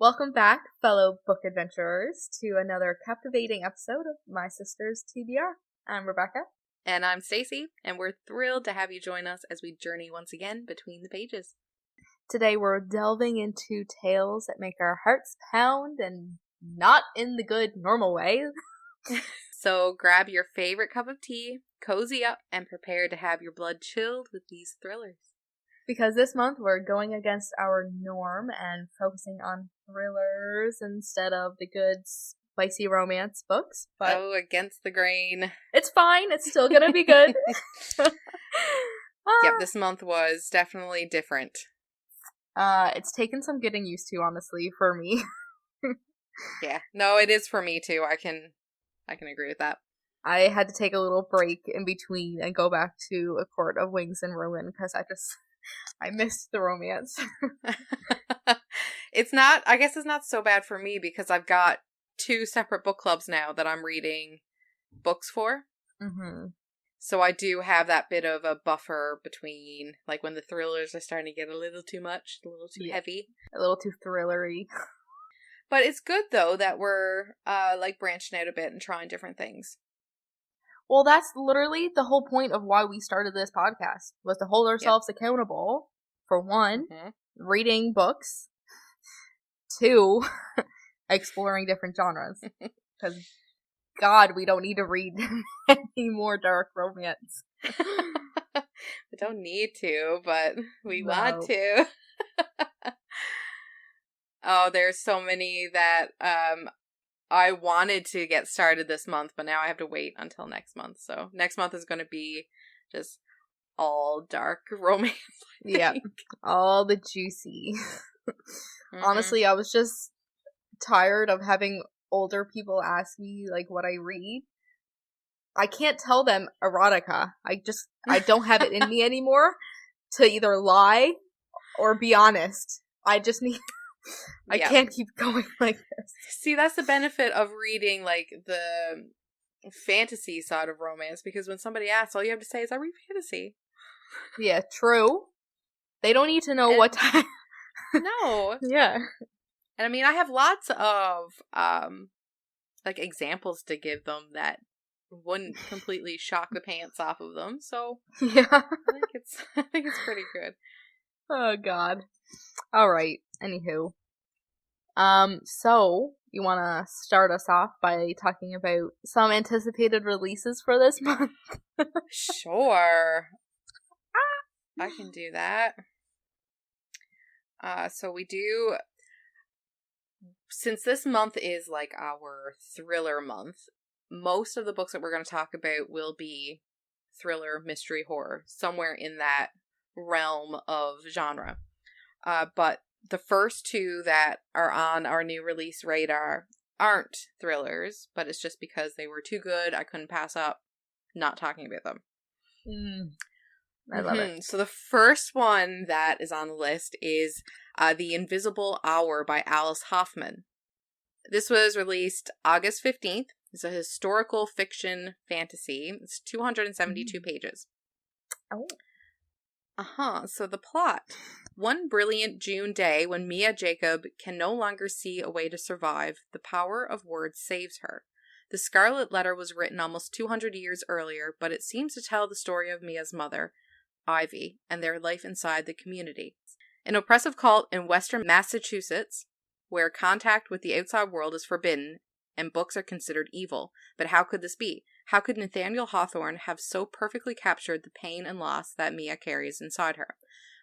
Welcome back, fellow book adventurers, to another captivating episode of My Sister's TBR. I'm Rebecca. And I'm Stacy, and we're thrilled to have you join us as we journey once again between the pages. Today we're delving into tales that make our hearts pound and not in the good, normal way. So grab your favorite cup of tea, cozy up, and prepare to have your blood chilled with these thrillers. Because this month we're going against our norm and focusing on thrillers instead of the good, spicy romance books. But against the grain. It's fine. It's still gonna be good. Yep, this month was definitely different. It's taken some getting used to, honestly, for me. Yeah, no, it is for me too. I can agree with that. I had to take a little break in between and go back to A Court of Wings and Ruin because I missed the romance. I guess it's not so bad for me because I've got 2 separate book clubs now that I'm reading books for. Mm-hmm. So I do have that bit of a buffer between, like, when the thrillers are starting to get a little too much, a little too heavy. A little too thrillery. But it's good, though, that we're, branching out a bit and trying different things. Well, that's literally the whole point of why we started this podcast, was to hold ourselves accountable. For one, reading books. 2, exploring different genres. Because, God, we don't need to read any more dark romance. We don't need to, but we want to. Oh, there's so many that I wanted to get started this month, but now I have to wait until next month. So next month is going to be just all dark romance. Yeah, all the juicy. Honestly, I was just tired of having older people ask me, like, what I read. I can't tell them erotica. I don't have it in me anymore to either lie or be honest. I just need... I can't keep going like this. See, that's the benefit of reading, like, the fantasy side of romance, because when somebody asks, all you have to say is, I read fantasy. Yeah, true. They don't need to know what time. No. Yeah. And I mean, I have lots of, examples to give them that wouldn't completely shock the pants off of them, so yeah. I think it's pretty good. Oh, God. Alright, anywho. So, you want to start us off by talking about some anticipated releases for this month? Sure. I can do that. So we do, since this month is like our thriller month, most of the books that we're going to talk about will be thriller, mystery, horror, somewhere in that realm of genre. But the first 2 that are on our new release radar aren't thrillers, but it's just because they were too good, I couldn't pass up not talking about them. I love it. So the first one that is on the list is The Invisible Hour by Alice Hoffman. This was released August 15th. It's a historical fiction fantasy. It's 272 pages. Oh. So the plot. One brilliant June day when Mia Jacob can no longer see a way to survive, the power of words saves her. The Scarlet Letter was written almost 200 years earlier, but it seems to tell the story of Mia's mother, Ivy, and their life inside the community. An oppressive cult in western Massachusetts, where contact with the outside world is forbidden and books are considered evil. But how could this be? How could Nathaniel Hawthorne have so perfectly captured the pain and loss that Mia carries inside her?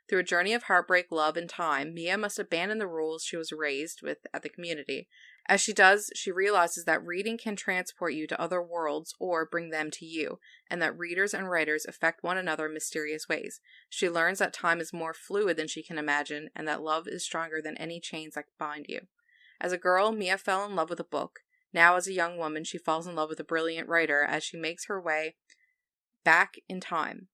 Through a journey of heartbreak, love, and time, Mia must abandon the rules she was raised with at the community. As she does, she realizes that reading can transport you to other worlds or bring them to you, and that readers and writers affect one another in mysterious ways. She learns that time is more fluid than she can imagine, and that love is stronger than any chains that bind you. As a girl, Mia fell in love with a book. Now, as a young woman, she falls in love with a brilliant writer as she makes her way back in time.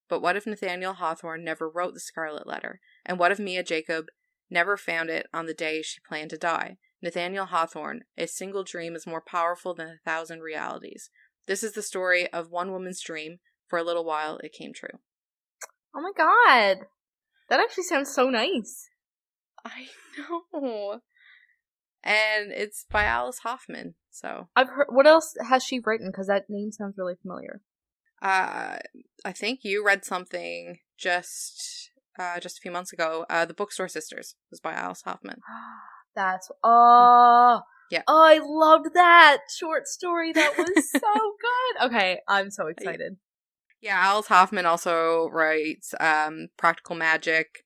But what if Nathaniel Hawthorne never wrote the Scarlet Letter? And what if Mia Jacob never found it on the day she planned to die? Nathaniel Hawthorne, a single dream is more powerful than 1,000 realities. This is the story of one woman's dream. For a little while, it came true. Oh my god. That actually sounds so nice. I know. And it's by Alice Hoffman. So I've heard. What else has she written? Because that name sounds really familiar. I think you read something just a few months ago. The Bookstore Sisters was by Alice Hoffman. That's yeah. Oh, I loved that short story. That was so good. Okay, I'm so excited. Yeah, Alice Hoffman also writes Practical Magic,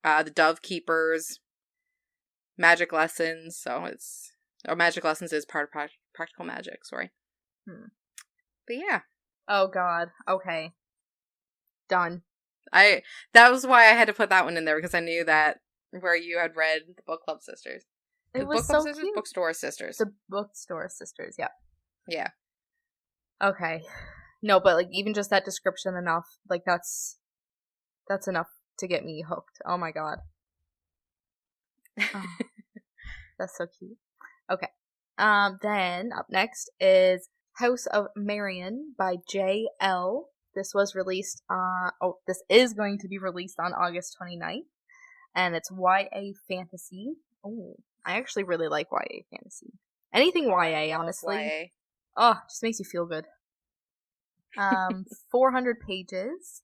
The Dove Keepers, Magic Lessons. So Magic Lessons is part of Practical Magic. Sorry. But yeah. Oh God. Okay. Done. That was why I had to put that one in there, because I knew that where you had read the Book Club Sisters. It was so cute. Bookstore Sisters. The Bookstore Sisters, yeah. Yeah. Okay. No, but like even just that description enough, like that's enough to get me hooked. Oh my God. Oh, that's so cute. Okay. Then up next is House of Marion by J.L. This was released this is going to be released on August 29th. And it's YA fantasy. Oh, I actually really like YA fantasy. Anything YA, honestly. YA. Oh, just makes you feel good. 400 pages.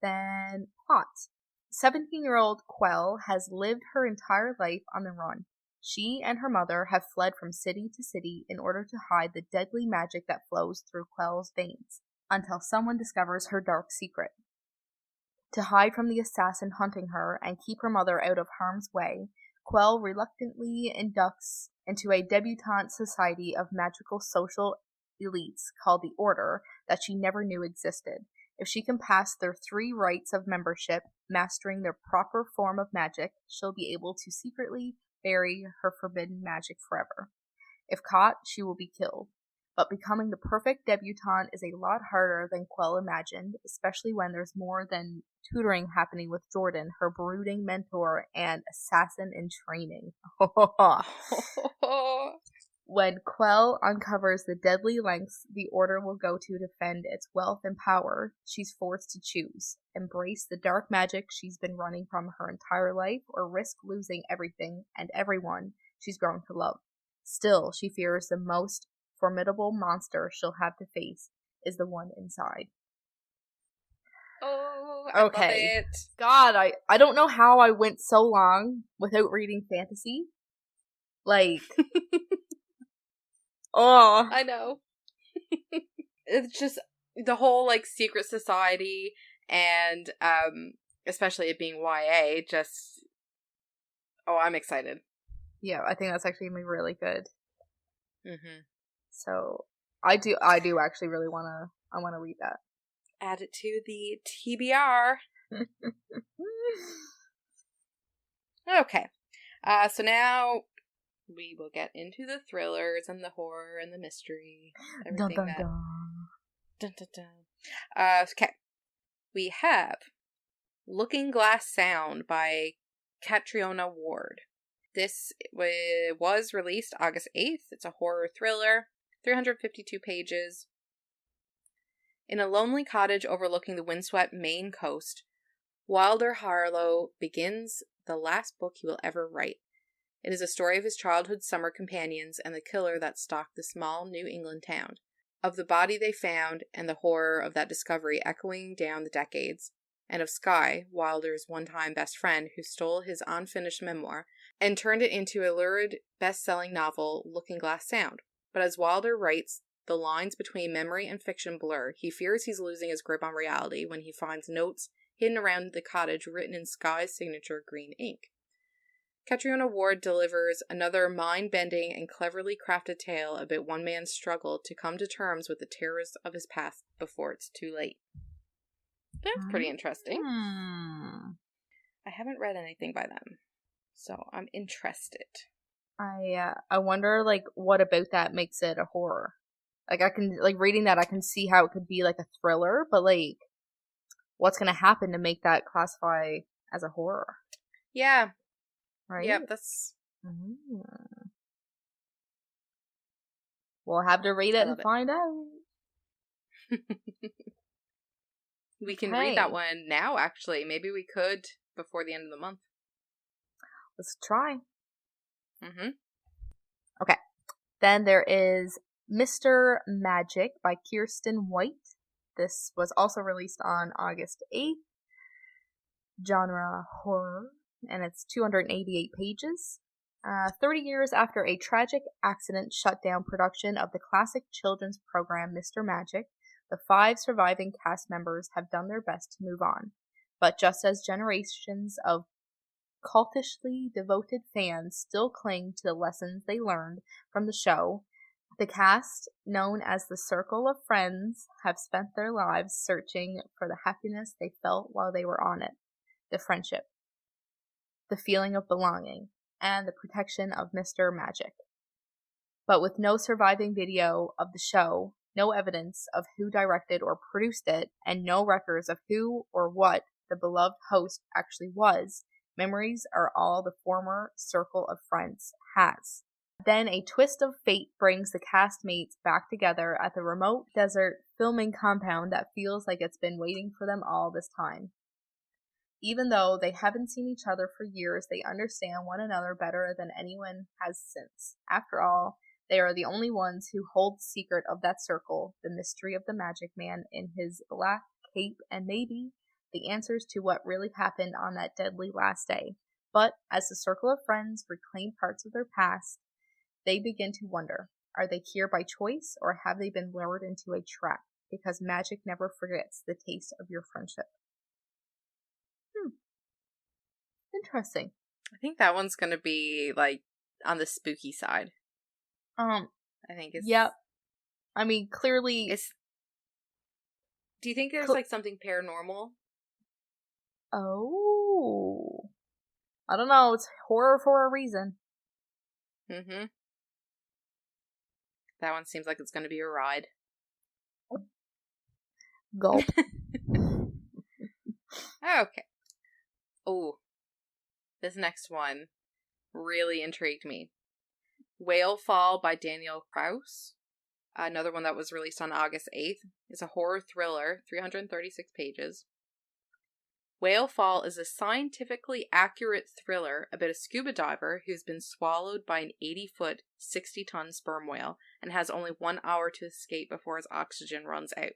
Then plot. 17-year-old Quell has lived her entire life on the run. She and her mother have fled from city to city in order to hide the deadly magic that flows through Quell's veins, until someone discovers her dark secret. To hide from the assassin hunting her and keep her mother out of harm's way, Quell reluctantly inducts into a debutante society of magical social elites called the Order that she never knew existed. If she can pass their 3 rites of membership, mastering their proper form of magic, she'll be able to secretly bury her forbidden magic forever. If caught, she will be killed. But becoming the perfect debutante is a lot harder than Quell imagined, especially when there's more than tutoring happening with Jordan, her brooding mentor and assassin in training. When Quell uncovers the deadly lengths the Order will go to defend its wealth and power, she's forced to choose. Embrace the dark magic she's been running from her entire life, or risk losing everything and everyone she's grown to love. Still, she fears the most formidable monster she'll have to face is the one inside. Oh, I love it. God, I don't know how I went so long without reading fantasy. Like, oh. I know. It's just the whole, like, secret society and, especially it being YA, just, oh, I'm excited. Yeah, I think that's actually going to be really good. Mm-hmm. So, I do actually really want to read that. Add it to the TBR. Okay. So now we will get into the thrillers and the horror and the mystery. Everything dun, dun, dun. Dun, dun, dun. Okay. We have Looking Glass Sound by Catriona Ward. This was released August 8th. It's a horror thriller, 352 pages. In a lonely cottage overlooking the windswept Maine coast, Wilder Harlow begins the last book he will ever write. It is a story of his childhood summer companions and the killer that stalked the small New England town, of the body they found and the horror of that discovery echoing down the decades, and of Skye, Wilder's one-time best friend who stole his unfinished memoir and turned it into a lurid, best-selling novel, Looking Glass Sound. But as Wilder writes, the lines between memory and fiction blur. He fears he's losing his grip on reality when he finds notes hidden around the cottage written in Skye's signature green ink. Catriona Ward delivers another mind-bending and cleverly crafted tale about one man's struggle to come to terms with the terrors of his past before it's too late. That's pretty interesting. I haven't read anything by them, so I'm interested. I wonder, like, what about that makes it a horror? Like, I can, like, reading that, I can see how it could be, like, a thriller, but, like, what's gonna happen to make that classify as a horror? Yeah. Right? Yeah, that's... We'll have to read it and find out. We can read that one now, actually. Maybe we could before the end of the month. Let's try. Mm-hmm. Okay. Then there is Mr. Magic by Kirsten White. This was also released on August 8th. Genre horror, and it's 288 pages. 30 years after a tragic accident shut down production of the classic children's program Mr. Magic, the 5 surviving cast members have done their best to move on. But just as generations of cultishly devoted fans still cling to the lessons they learned from the show, the cast, known as the Circle of Friends, have spent their lives searching for the happiness they felt while they were on it. The friendship, the feeling of belonging, and the protection of Mr. Magic. But with no surviving video of the show, no evidence of who directed or produced it, and no records of who or what the beloved host actually was, memories are all the former Circle of Friends has. Then a twist of fate brings the castmates back together at the remote desert filming compound that feels like it's been waiting for them all this time. Even though they haven't seen each other for years, they understand one another better than anyone has since. After all, they are the only ones who hold the secret of that circle, the mystery of the Magic Man in his black cape, and maybe the answers to what really happened on that deadly last day. But as the Circle of Friends reclaim parts of their past, they begin to wonder, are they here by choice, or have they been lured into a trap? Because magic never forgets the taste of your friendship. Interesting. I think that one's gonna be like on the spooky side. I think it's. Yep. I mean, clearly. It's. Do you think there's like something paranormal? Oh. I don't know. It's horror for a reason. Mm-hmm. That one seems like it's gonna be a ride. Gulp. Okay. Oh. This next one really intrigued me. Whale Fall by Daniel Kraus. Another one that was released on August 8th. It's a horror thriller, 336 pages. Whale Fall is a scientifically accurate thriller about a scuba diver who's been swallowed by an 80-foot, 60-ton sperm whale and has only 1 hour to escape before his oxygen runs out.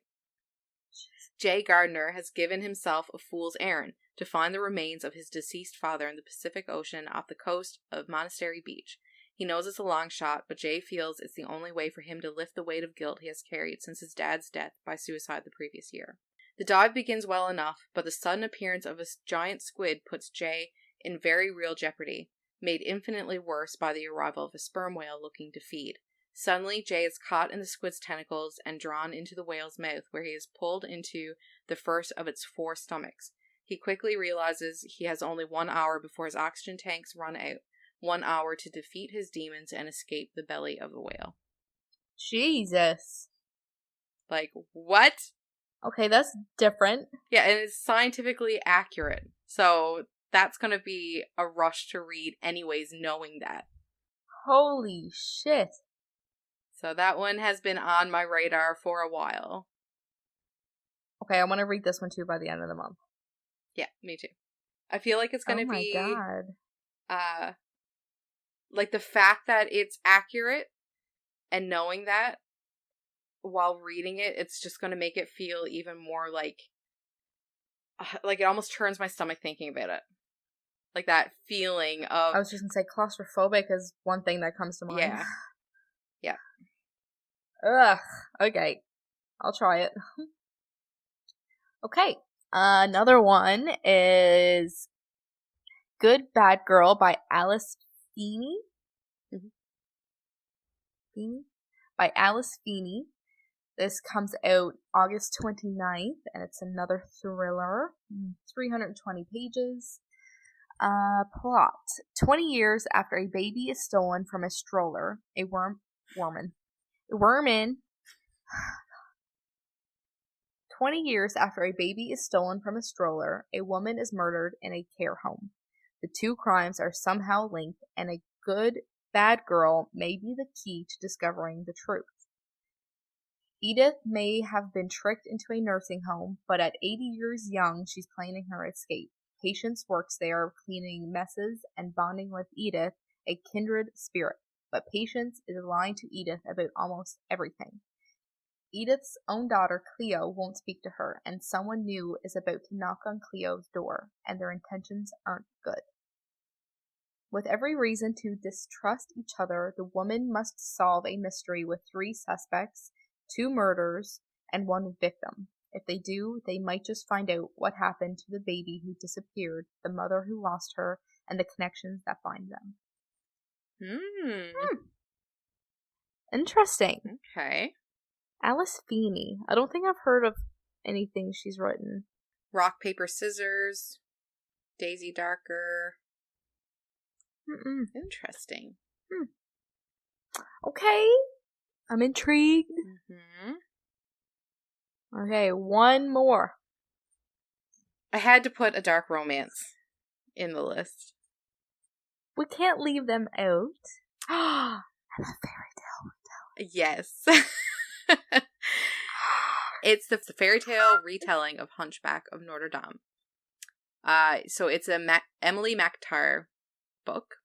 Jay Gardner has given himself a fool's errand to find the remains of his deceased father in the Pacific Ocean off the coast of Monastery Beach. He knows it's a long shot, but Jay feels it's the only way for him to lift the weight of guilt he has carried since his dad's death by suicide the previous year. The dive begins well enough, but the sudden appearance of a giant squid puts Jay in very real jeopardy, made infinitely worse by the arrival of a sperm whale looking to feed. Suddenly, Jay is caught in the squid's tentacles and drawn into the whale's mouth, where he is pulled into the first of its 4 stomachs. He quickly realizes he has only 1 hour before his oxygen tanks run out. 1 hour to defeat his demons and escape the belly of the whale. Jesus. Like, what? Okay, that's different. Yeah, and it's scientifically accurate. So that's going to be a rush to read anyways, knowing that. Holy shit. So that one has been on my radar for a while. Okay, I want to read this one too by the end of the month. Yeah, me too. I feel like it's going to be... Oh my god. Like the fact that it's accurate and knowing that while reading it, it's just going to make it feel even more like it almost turns my stomach thinking about it. Like that feeling of... I was just going to say claustrophobic is one thing that comes to mind. Yeah. Yeah. Ugh. Okay. I'll try it. Okay. Another one is Good Bad Girl by Alice Feeney. By Alice Feeney. This comes out August 29th, and it's another thriller. 320 pages. Plot. 20 years after a baby is stolen from a stroller, a woman. 20 years after a baby is stolen from a stroller, a woman is murdered in a care home. The 2 crimes are somehow linked, and a good, bad girl may be the key to discovering the truth. Edith may have been tricked into a nursing home, but at 80 years young, she's planning her escape. Patience works there, cleaning messes and bonding with Edith, a kindred spirit. but Patience is lying to Edith about almost everything. Edith's own daughter, Cleo, won't speak to her, and someone new is about to knock on Cleo's door, and their intentions aren't good. With every reason to distrust each other, the woman must solve a mystery with 3 suspects, 2 murders, and 1 victim. If they do, they might just find out what happened to the baby who disappeared, the mother who lost her, and the connections that bind them. Interesting. Okay. Alice Feeney. I don't think I've heard of anything she's written. Rock, Paper, Scissors. Daisy Darker. Interesting. Okay. I'm intrigued. Okay, 1 more. I had to put a dark romance in the list. We can't leave them out. And a fairy tale. Yes. It's the fairy tale retelling of Hunchback of Notre Dame. So it's a Emily McIntyre book.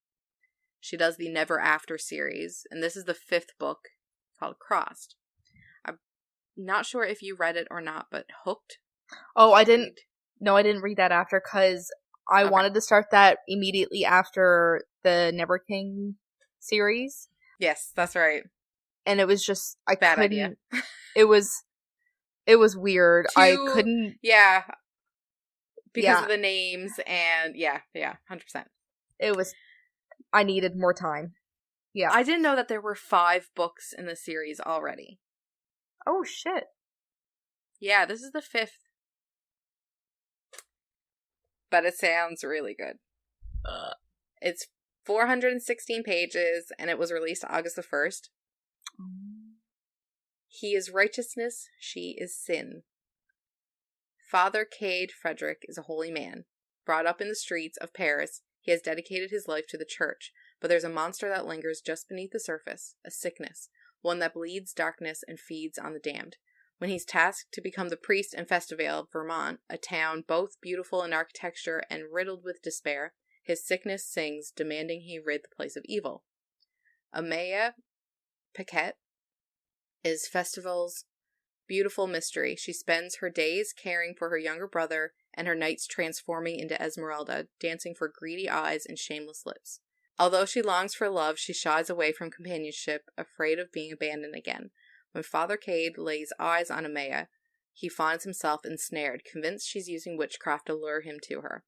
She does the Never After series, and this is the 5th book called Crossed. I'm not sure if you read it or not, but Hooked. Oh, I didn't. No, I didn't read that after because I wanted to start that immediately after the Never King series. Yes, that's right. And it was just Bad idea. It was weird. I couldn't. Yeah. Because of the names and yeah, 100%. It was. I needed more time. Yeah. I didn't know that there were 5 books in the series already. Oh shit. Yeah, this is the 5th. But it sounds really good. It's 416 pages, and it was released August the 1st. He is righteousness, she is sin. Father Cade Frederick is a holy man. Brought up in the streets of Paris, he has dedicated his life to the church, but there's a monster that lingers just beneath the surface, a sickness, one that bleeds darkness and feeds on the damned. When he's tasked to become the priest in Festivale, Vermont, a town both beautiful in architecture and riddled with despair, his sickness sings, demanding he rid the place of evil. Amaya Paquette is Festivale's beautiful mystery. She spends her days caring for her younger brother and her nights transforming into Esmeralda, dancing for greedy eyes and shameless lips. Although she longs for love, she shies away from companionship, afraid of being abandoned again. When Father Cade lays eyes on Amaya, he finds himself ensnared, convinced she's using witchcraft to lure him to her.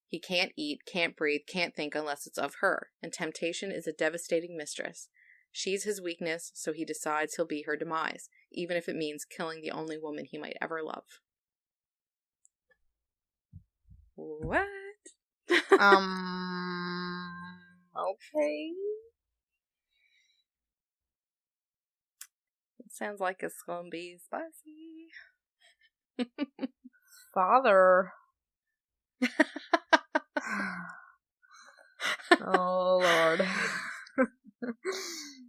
He can't eat, can't breathe, can't think unless it's of her, and temptation is a devastating mistress. She's his weakness, so he decides he'll be her demise, even if it means killing the only woman he might ever love. What? Okay. It sounds like it's gonna be spicy. Father. Oh, Lord.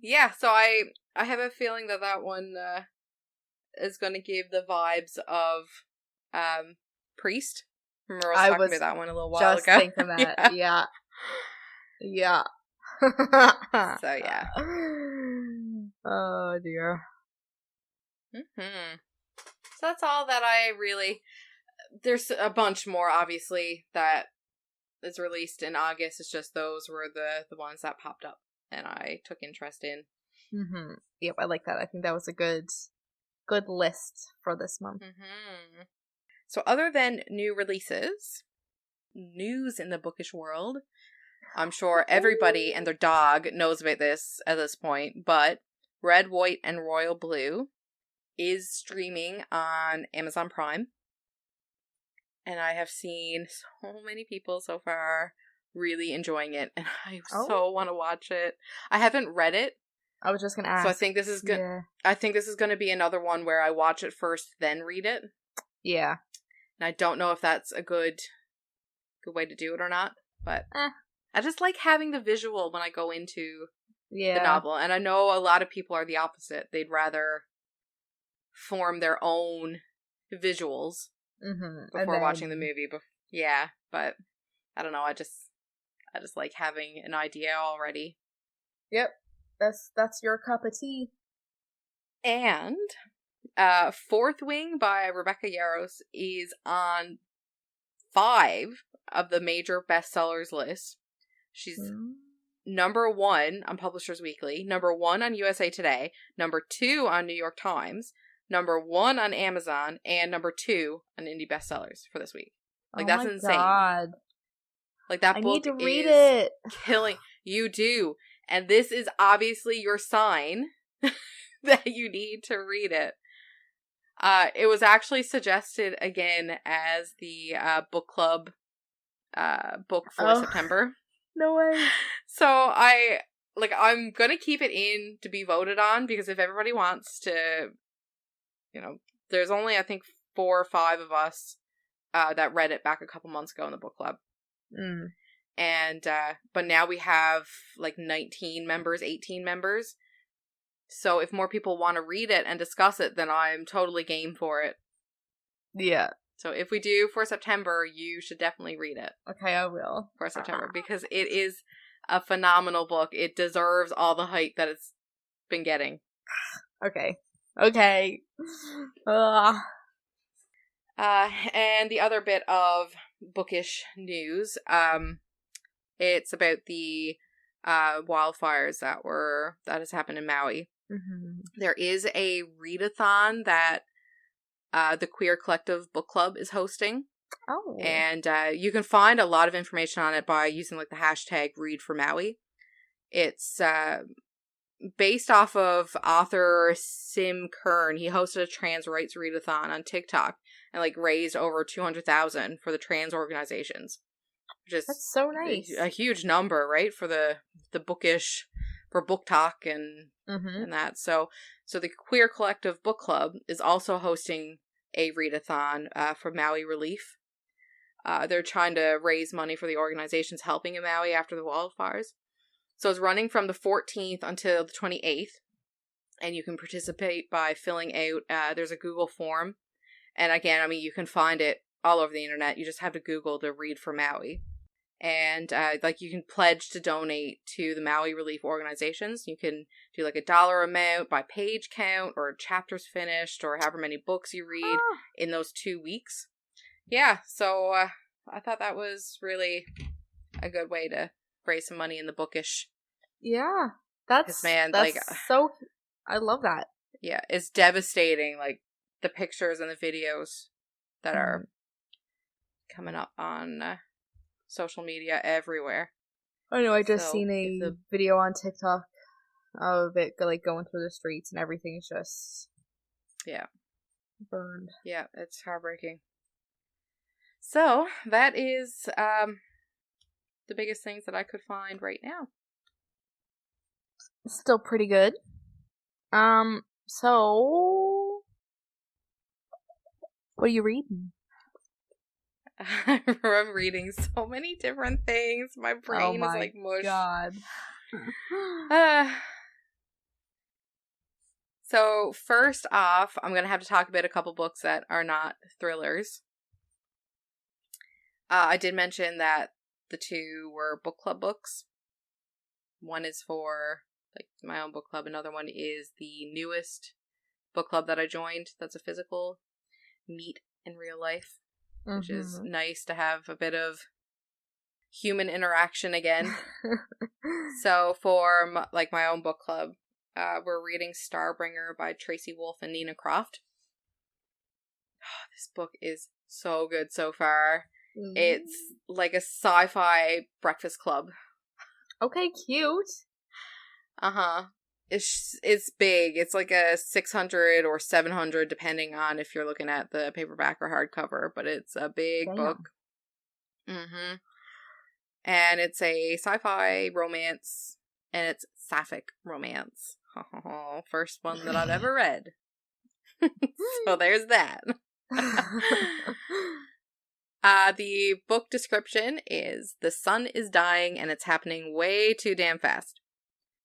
Yeah, so I have a feeling that one is going to give the vibes of Priest. Remember I was talking about that one a little while ago? Just thinking that. Yeah. Yeah. So, yeah. Oh, dear. So that's all that I really... There's a bunch more, obviously, that is released in August. It's just those were the ones that popped up and I took interest in. Yep, I like that. I think that was a good list for this month. So other than new releases, news in the bookish world, I'm sure everybody and their dog knows about this at this point, but Red, White, and Royal Blue is streaming on Amazon Prime. And I have seen so many people so far really enjoying it, and I so want to watch it. I haven't read it. I was just gonna ask. So I think this is good. Yeah. I think this is going to be another one where I watch it first, then read it. Yeah. And I don't know if that's a good way to do it or not, but I just like having the visual when I go into the novel. And I know a lot of people are the opposite. They'd rather form their own visuals before watching the movie. Yeah, but I don't know. I just like having an idea already. Yep. That's your cup of tea. And Fourth Wing by Rebecca Yarros is on 5 of the major bestsellers list. She's number 1 on Publishers Weekly, number 1 on USA Today, number 2 on New York Times, number 1 on Amazon, and number 2 on Indie Bestsellers for this week. Like, that's insane. God. Like, that I book need to read is it. killing. You do. And this is obviously your sign that you need to read it. It was actually suggested again as the book club book for September. No way. So I'm gonna keep it in to be voted on, because if everybody wants to, there's only I think 4 or 5 of us that read it back a couple months ago in the book club. And but now we have like 19 members, 18 members. So if more people want to read it and discuss it, then I'm totally game for it. Yeah. So if we do for September, you should definitely read it. Okay, I will. For September, because it is a phenomenal book. It deserves all the hype that it's been getting. Okay. And the other bit of bookish news, it's about the wildfires that has happened in Maui. Mm-hmm. There is a readathon that the Queer Collective Book Club is hosting. Oh. And you can find a lot of information on it by using like the hashtag #ReadForMaui. It's based off of author Sim Kern. He hosted a trans rights readathon on TikTok and like raised over 200,000 for the trans organizations. That's so nice. A huge number, right? For the bookish, for book talk and that. So the Queer Collective Book Club is also hosting a readathon for Maui Relief. They're trying to raise money for the organizations helping in Maui after the wildfires. So it's running from the 14th until the 28th. And you can participate by filling out, there's a Google form. And again, I mean, you can find it all over the internet. You just have to Google the Read for Maui. And you can pledge to donate to the Maui Relief organizations. You can do like $1 amount by page count or chapters finished or however many books you read in those 2 weeks. Yeah, so I thought that was really a good way to raise some money in the bookish. Yeah, that's so. I love that. Yeah, it's devastating. Like the pictures and the videos that are coming up on social media everywhere. I know. I just seen a video on TikTok of it like going through the streets and everything's just burned. Yeah, it's heartbreaking. So that is the biggest things that I could find right now. Still pretty good. So what are you reading? I'm reading so many different things. My brain is like mush. God. So first off, I'm going to have to talk about a couple books that are not thrillers. I did mention that the 2 were book club books. One is for like my own book club. Another one is the newest book club that I joined. That's a physical meet in real life. Which is nice to have a bit of human interaction again. So for my own book club, we're reading Starbringer by Tracy Wolff and Nina Croft. Oh, this book is so good so far. It's like a sci-fi breakfast club. Okay, cute. It's big. It's like a 600 or 700 depending on if you're looking at the paperback or hardcover, but it's a big book. And it's a sci-fi romance, and it's sapphic romance. First one that I've ever read. So there's that. The book description is: the sun is dying and it's happening way too damn fast.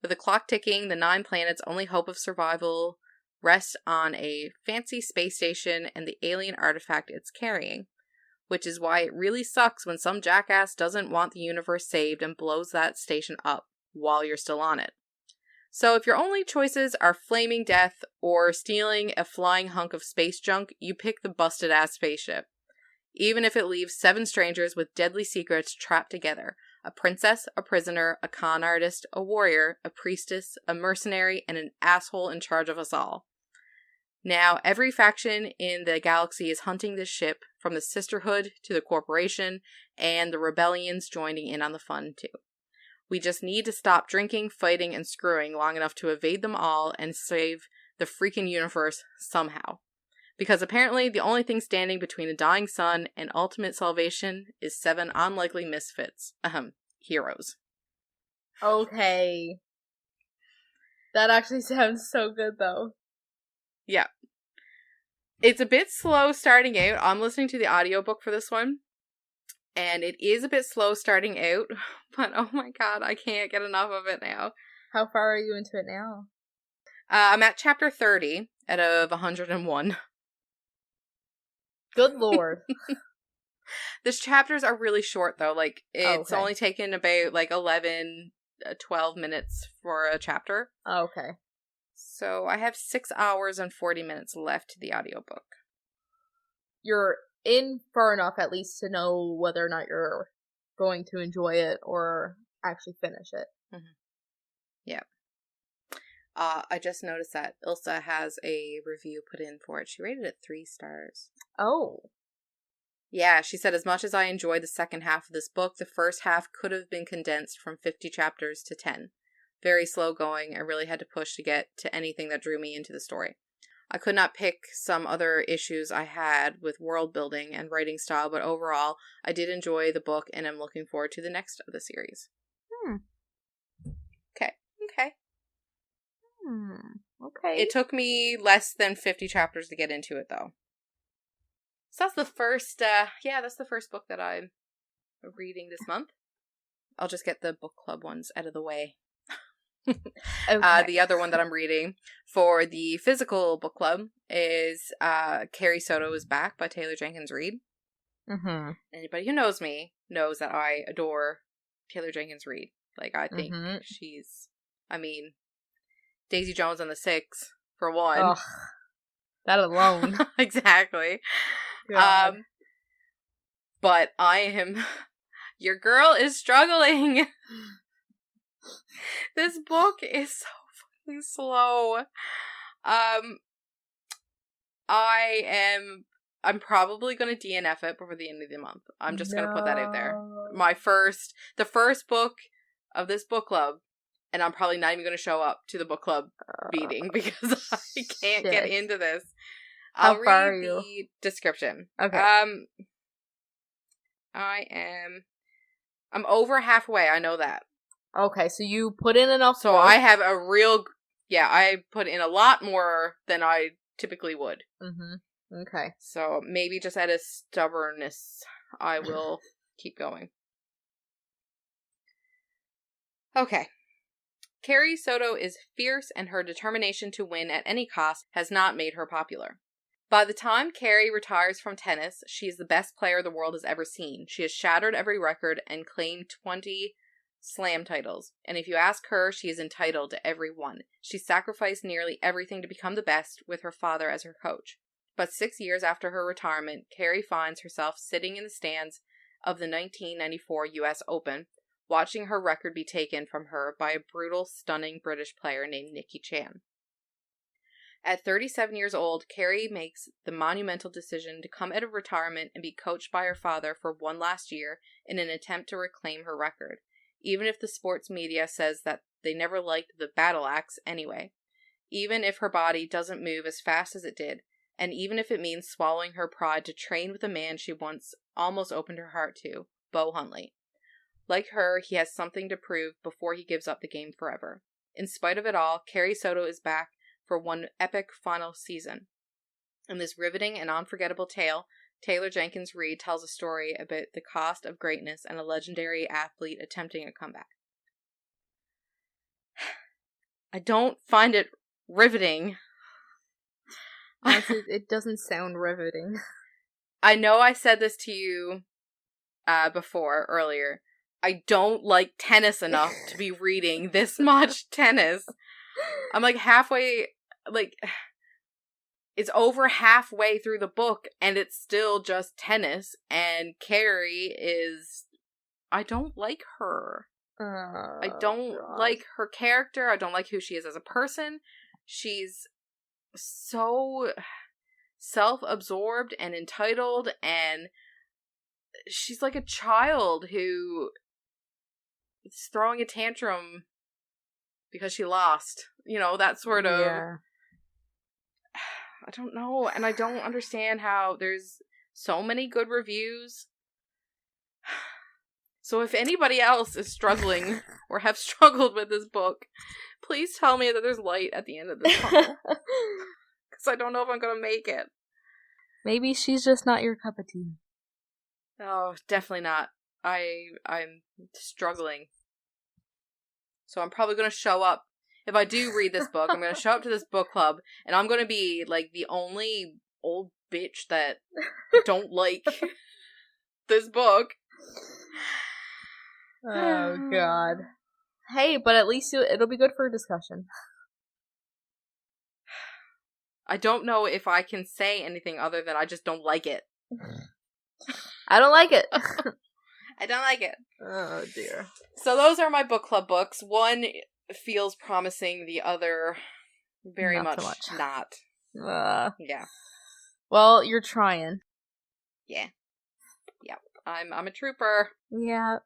With the clock ticking, the 9 planets' only hope of survival rests on a fancy space station and the alien artifact it's carrying, which is why it really sucks when some jackass doesn't want the universe saved and blows that station up while you're still on it. So if your only choices are flaming death or stealing a flying hunk of space junk, you pick the busted-ass spaceship. Even if it leaves 7 strangers with deadly secrets trapped together. A princess, a prisoner, a con artist, a warrior, a priestess, a mercenary, and an asshole in charge of us all. Now, every faction in the galaxy is hunting this ship, from the Sisterhood to the Corporation, and the rebellions joining in on the fun, too. We just need to stop drinking, fighting, and screwing long enough to evade them all and save the freaking universe somehow. Because apparently the only thing standing between a dying sun and ultimate salvation is 7 unlikely misfits. Heroes. Okay. That actually sounds so good, though. Yeah. It's a bit slow starting out. I'm listening to the audiobook for this one. And it is a bit slow starting out. But oh my god, I can't get enough of it now. How far are you into it now? I'm at chapter 30 out of 101. Good lord. These chapters are really short, though. Like, it's only taken about, 11, 12 minutes for a chapter. Okay. So I have 6 hours and 40 minutes left to the audiobook. You're in far enough, at least, to know whether or not you're going to enjoy it or actually finish it. Mm-hmm. Yeah. I just noticed that Ilsa has a review put in for it. She rated it 3 stars. Oh. Yeah, she said, as much as I enjoyed the second half of this book, the first half could have been condensed from 50 chapters to 10. Very slow going. I really had to push to get to anything that drew me into the story. I could not pick some other issues I had with world building and writing style, but overall, I did enjoy the book and am looking forward to the next of the series. Okay. Okay. It took me less than 50 chapters to get into it, though. So that's the first, that's the first book that I'm reading this month. I'll just get the book club ones out of the way. Okay. The other one that I'm reading for the physical book club is Carrie Soto is Back by Taylor Jenkins Reid. Mm-hmm. Anybody who knows me knows that I adore Taylor Jenkins Reid. Like, I think she's, Daisy Jones and the Six, for one. Ugh, that alone. Exactly. God. But your girl is struggling. This book is so fucking slow. I'm probably going to DNF it before the end of the month. I'm just going to put that out there. The first book of this book club, and I'm probably not even going to show up to the book club meeting because I can't get into this. I'll read the description. Okay. I'm over halfway, I know that. Okay, so you put in enough So work. I have I put in a lot more than I typically would. Mm-hmm. Okay. So maybe just out of stubbornness, I will keep going. Okay. Carrie Soto is fierce, and her determination to win at any cost has not made her popular. By the time Carrie retires from tennis, she is the best player the world has ever seen. She has shattered every record and claimed 20 slam titles. And if you ask her, she is entitled to every one. She sacrificed nearly everything to become the best, with her father as her coach. But 6 years after her retirement, Carrie finds herself sitting in the stands of the 1994 U.S. Open, watching her record be taken from her by a brutal, stunning British player named Nikki Chan. At 37 years old, Carrie makes the monumental decision to come out of retirement and be coached by her father for one last year in an attempt to reclaim her record, even if the sports media says that they never liked the battle axe anyway. Even if her body doesn't move as fast as it did, and even if it means swallowing her pride to train with a man she once almost opened her heart to, Bo Huntley. Like her, he has something to prove before he gives up the game forever. In spite of it all, Carrie Soto is back for one epic final season. In this riveting and unforgettable tale, Taylor Jenkins Reid tells a story about the cost of greatness and a legendary athlete attempting a comeback. I don't find it riveting. Honestly, it doesn't sound riveting. I know I said this to you earlier. I don't like tennis enough to be reading this much tennis. I'm like halfway, like, it's over halfway through the book and it's still just tennis, and Carrie is, I don't like her. I don't like her character. I don't like who she is as a person. She's so self-absorbed and entitled, and she's like a child who is throwing a tantrum because she lost. You know, that sort of... Yeah. I don't know, and I don't understand how there's so many good reviews. So if anybody else is struggling or have struggled with this book, please tell me that there's light at the end of this tunnel. Because I don't know if I'm going to make it. Maybe she's just not your cup of tea. Oh, definitely not. I'm struggling. So I'm probably going to show up. If I do read this book, I'm going to show up to this book club, and I'm going to be, like, the only old bitch that don't like this book. Oh, God. Hey, but at least it'll be good for a discussion. I don't know if I can say anything other than I just don't like it. I don't like it. I don't like it. Oh, dear. So those are my book club books. One feels promising, the other very Not much, so much. not. Yeah. Well, you're trying. Yeah. Yeah. I'm a trooper. Yeah.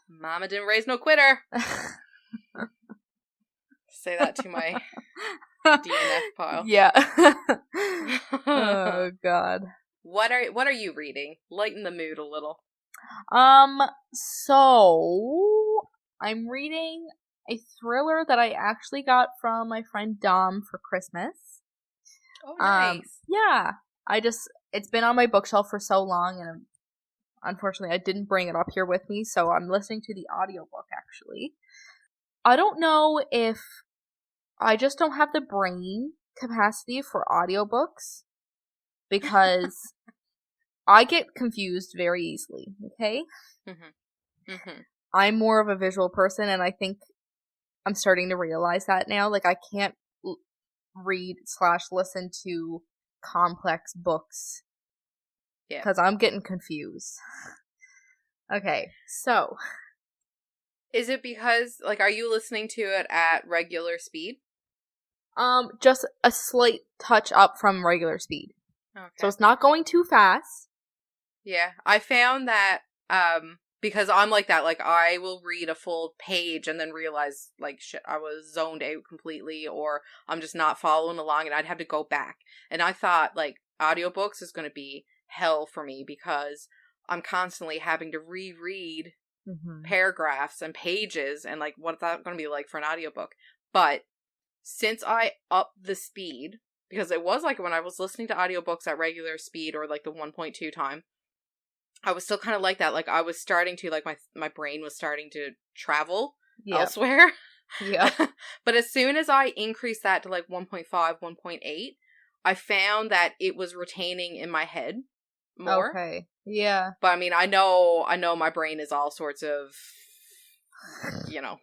Mama didn't raise no quitter. Say that to my DNF pile. Yeah. Oh, God. What are you reading? Lighten the mood a little. So I'm reading a thriller that I actually got from my friend Dom for Christmas. Oh, nice. Yeah. It's been on my bookshelf for so long, and unfortunately I didn't bring it up here with me, so I'm listening to the audiobook, actually. I don't know if I just don't have the brain capacity for audiobooks, because I get confused very easily, okay? Mm-hmm. Mm-hmm. I'm more of a visual person, and I think I'm starting to realize that now. Like, I can't read/listen to complex books. Yeah. Because I'm getting confused. Okay, so. Is it because, like, are you listening to it at regular speed? Just a slight touch up from regular speed. Okay. So it's not going too fast. Yeah, I found that, because I'm like that, like, I will read a full page and then realize, like, shit, I was zoned out completely, or I'm just not following along, and I'd have to go back. And I thought, like, audiobooks is going to be hell for me, because I'm constantly having to reread paragraphs and pages, and, like, what's that going to be like for an audiobook? But since I upped the speed, because it was like when I was listening to audiobooks at regular speed, or like the 1.2 time, I was still kind of like that. Like, I was starting to, like, my brain was starting to travel elsewhere. Yeah. But as soon as I increased that to, like, 1.5, 1.8, I found that it was retaining in my head more. Okay. Yeah. But, I mean, I know my brain is all sorts of, you know.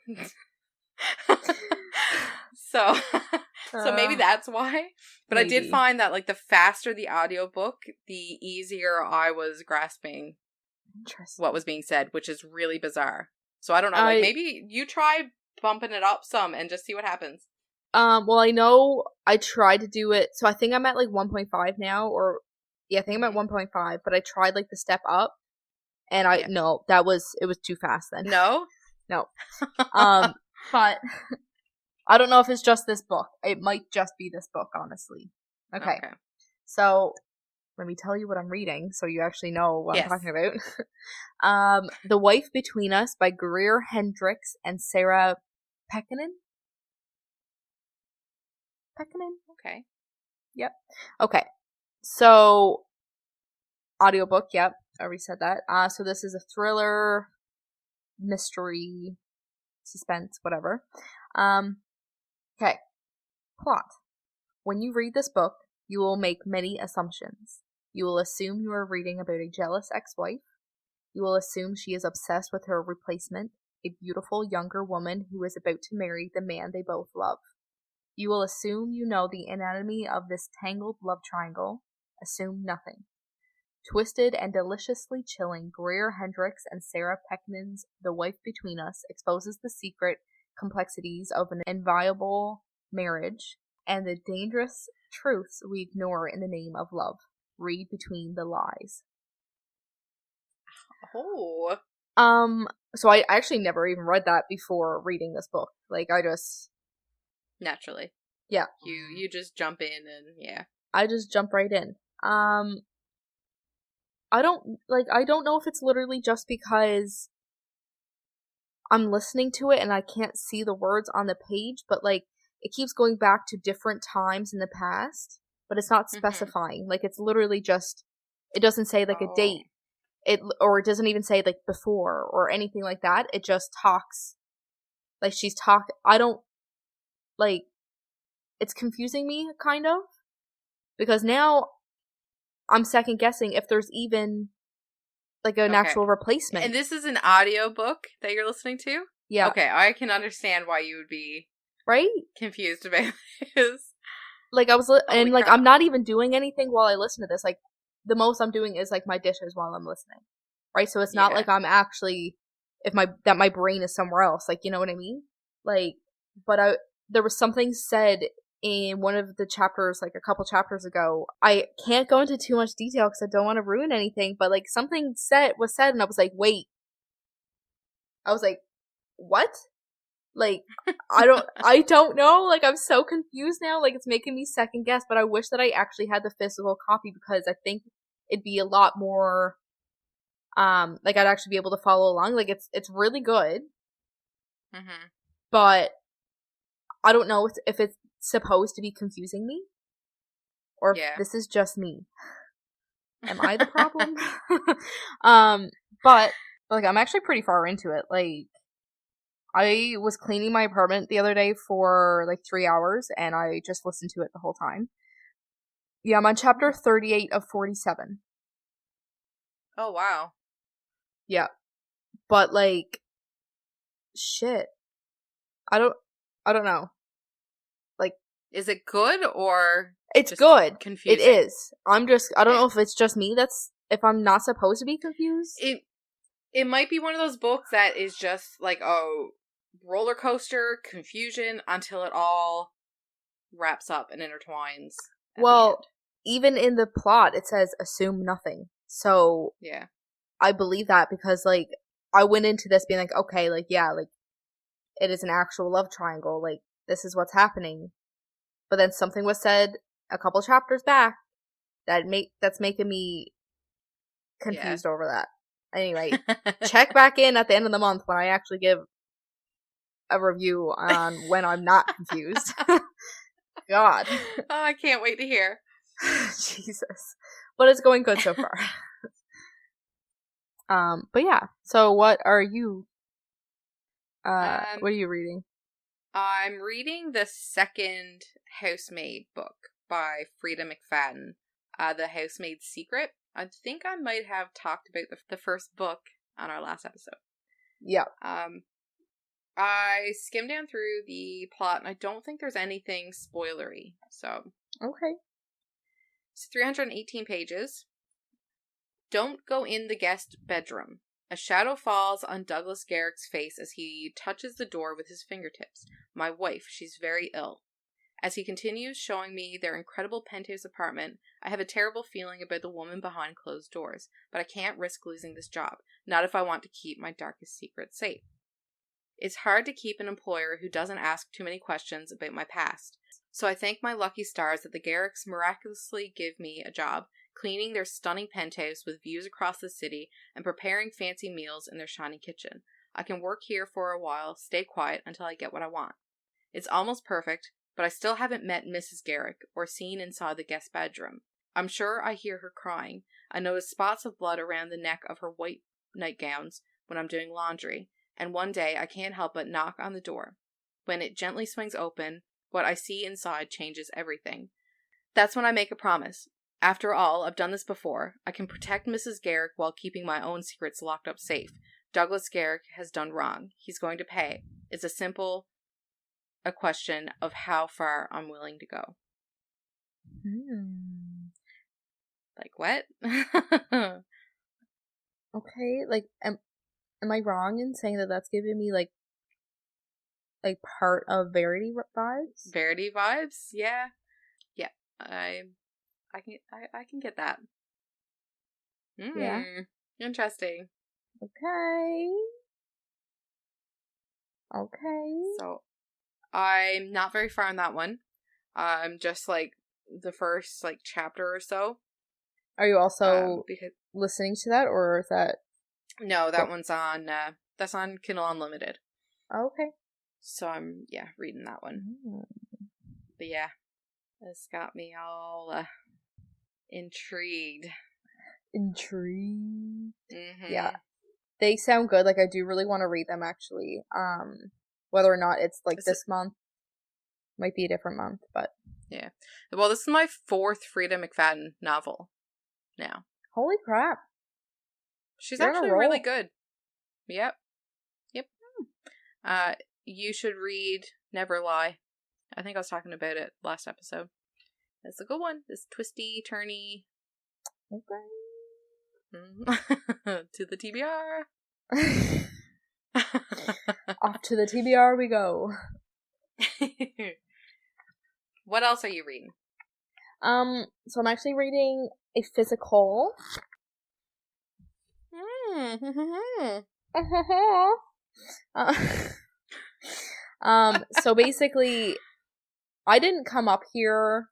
So maybe that's why. But maybe. I did find that, like, the faster the audiobook, the easier I was grasping what was being said, which is really bizarre. So I don't know, like, maybe you try bumping it up some and just see what happens. Well, I know I tried to do it, so I think I'm at, like, 1.5 now, or, yeah, I think I'm at 1.5, but I tried, like, the step up, and no, it was too fast then. No? No. But I don't know if it's just this book. It might just be this book, honestly. Okay. So, let me tell you what I'm reading, so you actually know what I'm talking about. The Wife Between Us by Greer Hendricks and Sarah Pekkanen. Okay. Yep. Okay. So, audiobook, yep. I already said that. So this is a thriller, mystery, suspense, whatever. Okay. Plot. When you read this book, you will make many assumptions. You will assume you are reading about a jealous ex-wife. You will assume she is obsessed with her replacement. a beautiful younger woman who is about to marry the man they both love. You will assume you know the anatomy of this tangled love triangle. Assume nothing. Twisted and deliciously chilling, Greer Hendricks and Sarah Peckman's The Wife Between Us exposes the secret complexities of an inviolable marriage and the dangerous truths we ignore in the name of love. Read between the lies. Oh. So I actually never even read that before reading this book. Like, I just... Naturally. Yeah. You just jump in and, yeah. I just jump right in. I don't know if it's literally just because I'm listening to it and I can't see the words on the page, but, like, it keeps going back to different times in the past, but it's not specifying. Like, it's literally just, it doesn't say, like, a date. It doesn't even say, like, before or anything like that. It just talks, like, she's talking. I don't, like, it's confusing me, kind of, because now I'm second guessing if there's even, like, an actual replacement. And this is an audiobook that you're listening to? Yeah. Okay, I can understand why you would be confused about this. Like, I was, like, I'm not even doing anything while I listen to this. Like, the most I'm doing is, like, my dishes while I'm listening. Right? So it's not like I'm actually, that my brain is somewhere else. Like, you know what I mean? Like, but there was something said in one of the chapters, like, a couple chapters ago. I can't go into too much detail because I don't want to ruin anything, but, like, something was said, and I was like, wait. I was like, what? Like, I don't know. Like, I'm so confused now. Like, it's making me second guess, but I wish that I actually had the physical copy because I think it'd be a lot more, like, I'd actually be able to follow along. Like, it's really good. But I don't know if it's supposed to be confusing me or if this is just me. Am I the problem? But, like, I'm actually pretty far into it. Like, I was cleaning my apartment the other day for, like, 3 hours, and I just listened to it the whole time. Yeah, I'm on chapter 38 of 47. Oh, wow. Yeah. But, like, shit. I don't know. Like, is it good or it's good. Confusing? It is. I don't know if it's just me if I'm not supposed to be confused. It might be one of those books that is just like, roller coaster confusion until it all wraps up and intertwines. Well, even in the plot, it says assume nothing. So yeah, I believe that because, like, I went into this being like, okay, like, yeah, like, it is an actual love triangle. Like, this is what's happening. But then something was said a couple chapters back that's making me confused over that. Anyway, check back in at the end of the month when I actually give a review on when I'm not confused. God. Oh, I can't wait to hear. Jesus. But it's going good so far. But yeah. So what are you what are you reading? I'm reading the second Housemaid book by Frida McFadden, The Housemaid's Secret. I think I might have talked about the first book on our last episode. Yeah. I skimmed down through the plot, and I don't think there's anything spoilery, so... Okay. It's 318 pages. Don't go in the guest bedroom. A shadow falls on Douglas Garrick's face as he touches the door with his fingertips. My wife, she's very ill. As he continues showing me their incredible penthouse apartment, I have a terrible feeling about the woman behind closed doors, but I can't risk losing this job, not if I want to keep my darkest secret safe. It's hard to keep an employer who doesn't ask too many questions about my past, so I thank my lucky stars that the Garricks miraculously give me a job, cleaning their stunning penthouse with views across the city and preparing fancy meals in their shiny kitchen. I can work here for a while, stay quiet until I get what I want. It's almost perfect, but I still haven't met Mrs. Garrick or seen inside the guest bedroom. I'm sure I hear her crying. I notice spots of blood around the neck of her white nightgowns when I'm doing laundry, and one day I can't help but knock on the door. When it gently swings open, what I see inside changes everything. That's when I make a promise. After all, I've done this before. I can protect Mrs. Garrick while keeping my own secrets locked up safe. Douglas Garrick has done wrong. He's going to pay. It's a question of how far I'm willing to go. Like, what? Okay, like, am I wrong in saying that that's giving me, like part of Verity vibes? Verity vibes? Yeah. Yeah. I can get that. Yeah. Interesting. Okay. So, I'm not very far on that one. I'm just, like, the first, like, chapter or so. Are you also listening to that, or is that... No, that one's on, that's on Kindle Unlimited. Okay. So I'm, reading that one. But yeah, it's got me all intrigued. Yeah. They sound good. Like, I do really want to read them, actually. Whether or not it's, like, this month. Might be a different month, but... Yeah. Well, this is my 4th Frida McFadden novel now. Holy crap. She's actually really good. Yep. You should read Never Lie. I think I was talking about it last episode. It's a good one. It's twisty, turny. Okay. To the TBR. Off to the TBR we go. What else are you reading? So I'm actually reading a physical. So basically, I didn't come up here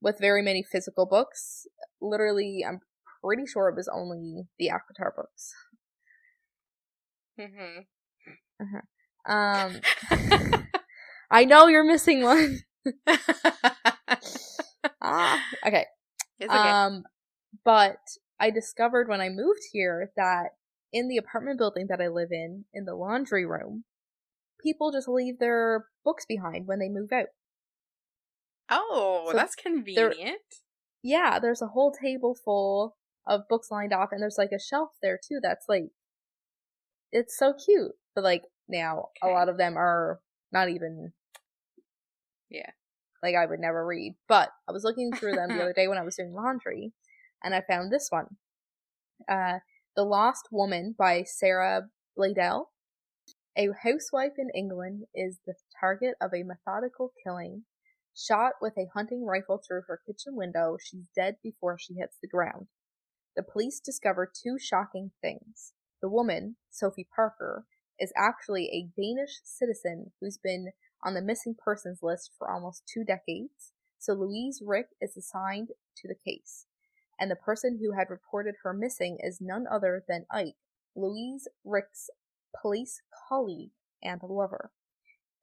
with very many physical books. Literally, I'm pretty sure it was only the ACOTAR books. I know you're missing one. Okay. It's okay. But I discovered when I moved here that in the apartment building that I live in the laundry room, people just leave their books behind when they move out. Oh, so that's convenient. Yeah, there's a whole table full of books lined off, and there's like a shelf there too that's like, it's so cute. But like, now, a lot of them are not even... Yeah. Like, I would never read. But I was looking through them the other day when I was doing laundry, and I found this one. The Lost Woman by Sarah Bladel. A housewife in England is the target of a methodical killing. Shot with a hunting rifle through her kitchen window, she's dead before she hits the ground. The police discover 2 shocking things. The woman, Sophie Parker, is actually a Danish citizen who's been on the missing persons list for almost 2 decades, so Louise Rick is assigned to the case. And the person who had reported her missing is none other than Ike, Louise Rick's police colleague and lover.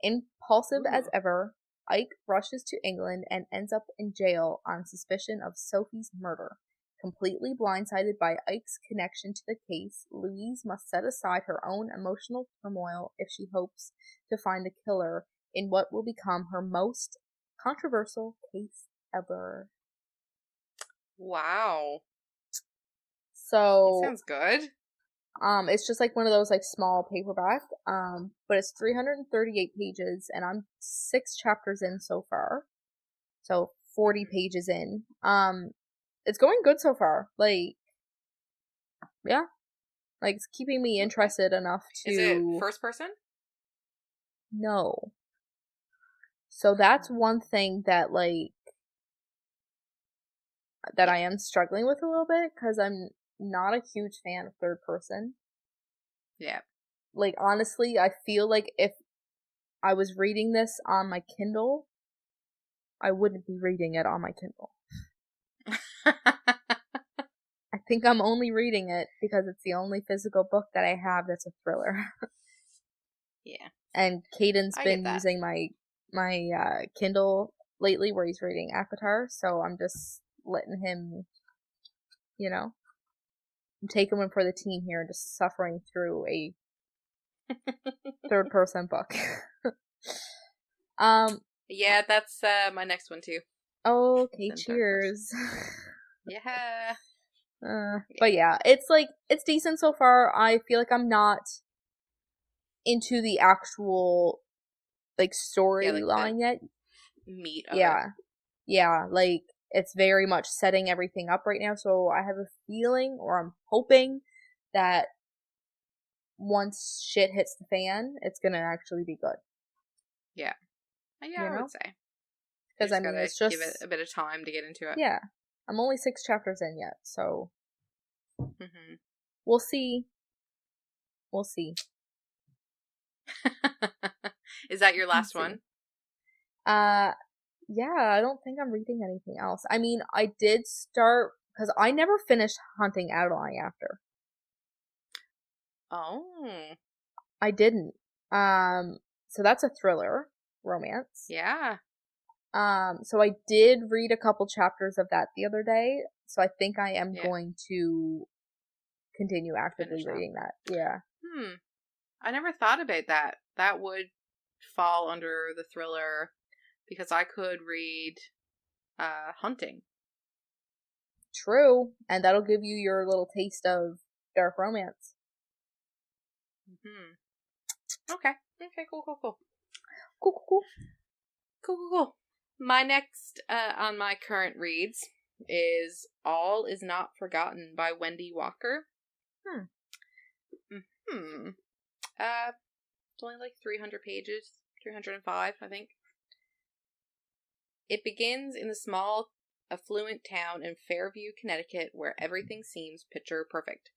Impulsive as ever, Ike rushes to England and ends up in jail on suspicion of Sophie's murder. Completely blindsided by Ike's connection to the case, Louise must set aside her own emotional turmoil if she hopes to find the killer in what will become her most controversial case ever. Wow. So... That sounds good. It's just like one of those like small paperback, but it's 338 pages, and I'm 6 chapters in so far. So 40 pages in. It's going good so far. Like, yeah. Like, it's keeping me interested enough to... Is it first person? No. So that's one thing that, like, that I am struggling with a little bit, because I'm not a huge fan of third person. Yeah. Like, honestly, I feel like if I was reading this on my Kindle, I wouldn't be reading it on my Kindle. I think I'm only reading it because it's the only physical book that I have that's a thriller. Yeah. And Caden's been using my Kindle lately where he's reading ACOTAR, so I'm just letting him, you know, I'm taking one for the team here and just suffering through a third person book. Yeah, that's my next one too. Okay, cheers. Yeah. But yeah, it's decent so far. I feel like I'm not into the actual storyline yet. Meat of it. Yeah, it's very much setting everything up right now, so I have a feeling, or I'm hoping, that once shit hits the fan, it's gonna actually be good. Yeah. Yeah, I would say. Because I mean, it's just give it a bit of time to get into it. Yeah, I'm only 6 chapters in yet, so we'll see. We'll see. Is that your last one? Yeah, I don't think I'm reading anything else. I mean, I did start, because I never finished Hunting Adeline after. Oh. I didn't. So that's a thriller romance. Yeah. So I did read a couple chapters of that the other day, so I think I am going to continue actively reading that. Yeah. I never thought about that. That would fall under the thriller, because I could read Hunting. True, and that'll give you your little taste of dark romance. Okay, cool. My next on my current reads is All Is Not Forgotten by Wendy Walker. It's only 300 pages, 305, I think. It begins in the small, affluent town in Fairview, Connecticut, where everything seems picture perfect.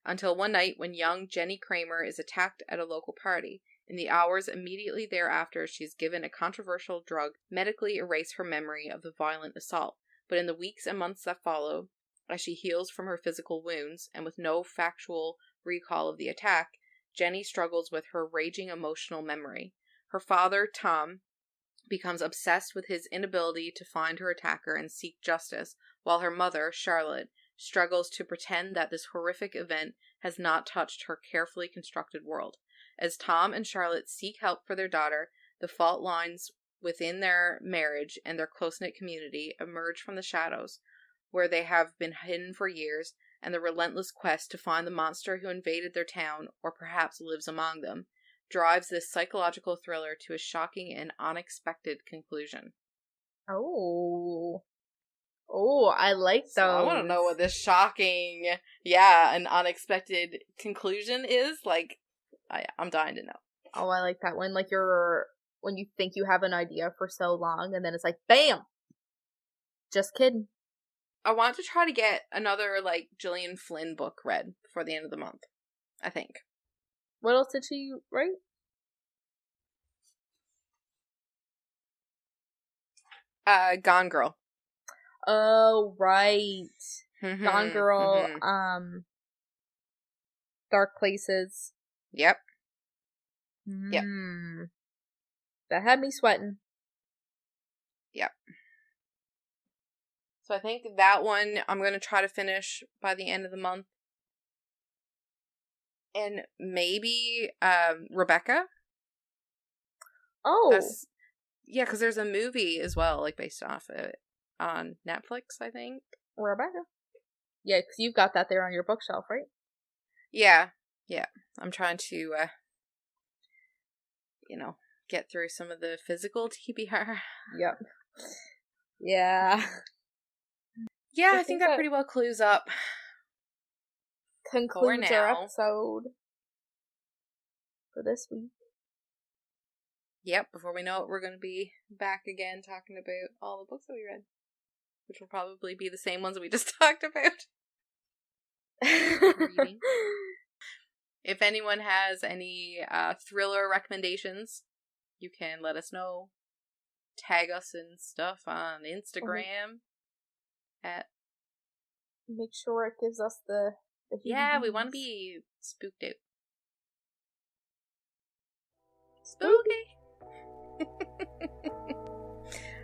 Until one night when young Jenny Kramer is attacked at a local party. In the hours immediately thereafter, she is given a controversial drug to medically erase her memory of the violent assault. But in the weeks and months that follow, as she heals from her physical wounds, and with no factual recall of the attack, Jenny struggles with her raging emotional memory. Her father, Tom, becomes obsessed with his inability to find her attacker and seek justice, while her mother, Charlotte, struggles to pretend that this horrific event has not touched her carefully constructed world. As Tom and Charlotte seek help for their daughter, the fault lines within their marriage and their close-knit community emerge from the shadows, where they have been hidden for years, and the relentless quest to find the monster who invaded their town, or perhaps lives among them, drives this psychological thriller to a shocking and unexpected conclusion. Oh, I like those. So I want to know what this shocking, and unexpected conclusion is. I'm dying to know. Oh, I like that when when you think you have an idea for so long, and then it's like, bam! Just kidding. I want to try to get another, Gillian Flynn book read before the end of the month, I think. What else did she write? Gone Girl. Oh, right. Gone Girl, Dark Places. Yep. Yep. That had me sweating. Yep. So I think that one I'm going to try to finish by the end of the month. And maybe Rebecca. Oh. Because there's a movie as well, based off it on Netflix, I think. Rebecca. Yeah, because you've got that there on your bookshelf, right? Yeah. I'm trying to, get through some of the physical TBR. Yep. Yeah. Yeah, I think that pretty well clues up. Concludes our episode for this week. Yep, before we know it, we're going to be back again talking about all the books that we read. Which will probably be the same ones we just talked about. If anyone has any thriller recommendations, you can let us know. Tag us and stuff on Instagram. Make sure it gives us the yeah, we want to be spooked out. Spooky!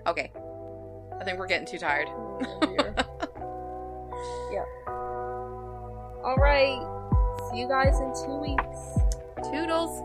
Okay. I think we're getting too tired. Yep. Alright. See you guys in 2 weeks. Toodles!